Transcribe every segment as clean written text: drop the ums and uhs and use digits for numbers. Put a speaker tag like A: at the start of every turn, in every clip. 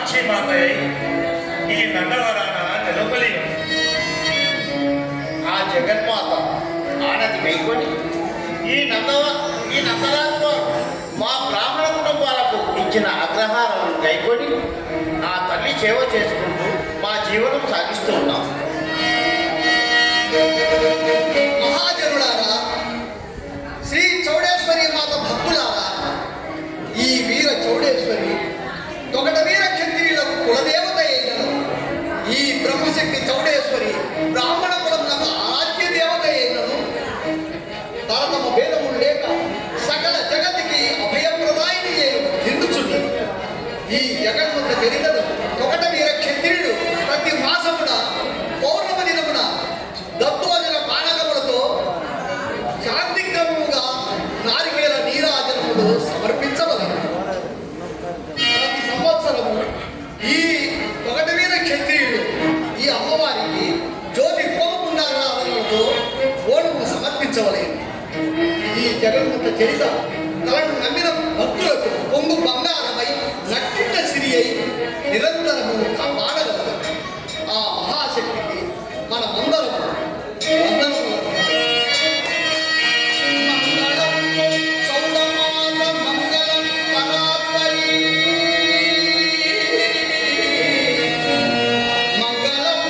A: సాక్షి మాత ఈ నందవరాన నిలవలేను.
B: ఆ జగన్మాత ఆనతి మేల్కొని ఈ నందరాజు మా బ్రాహ్మణ కుటుంబాలకు ఇచ్చిన అగ్రహారం గైకొని ఆ తల్లి సేవ చేసుకుంటూ మా జీవనం సాగిస్తూ ఉన్నాం.
C: మహాజనులారా, శ్రీ చౌడేశ్వరి మాత భక్తులారా, ఈ వీర చౌడేశ్వరి తొగట వీర క్షత్రియులకు కులదేవత అయినను ఈ బ్రహ్మశక్తి చౌడేశ్వరి బ్రాహ్మణ కులములకు ఆరాధ్య దేవత అయినను తరతమ భేదములు లేక సకల జగతికి అభయప్రదాయిని చెందుచున్నది. ఈ జగన్ముఖ చరితను తొగట వీర క్షత్రియుడు ప్రతి మాసమున పౌర్ణమి దినమున దత్తోజన పానకములతో శాంతిక్రమముగా నారికేల నీరాజనములు సమర్పించవలెను. ప్రతి సంవత్సరము ఈ తొగట వీర క్షత్రియుడు ఈ అమ్మవారికి జ్యోతి హోమపుండారాధనలతో ఓణము సమర్పించవలెను. ఈ జగన్ముఖ చరిత తనను నమ్మిన భక్తులకు పొంగు బంగారమై నట్టింట సిరి అయి నిరంతరము కాపాడగలదు. ఆ మహాశక్తికి మనమందరము వందనములు. మంగళం చౌడమాత మంగళం పరాత్పరి, మంగళం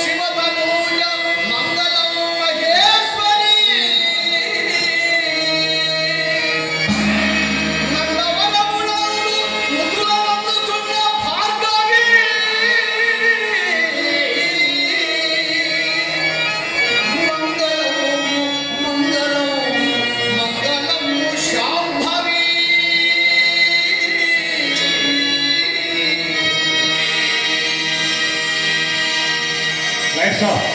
C: శివతనూజ మంగళం మహేశ్వరి, నందవనమునందు మృదులనందుచున్న భార్గవి, మంగళం మంగళం మంగళం శాంభవి.
A: Lights off.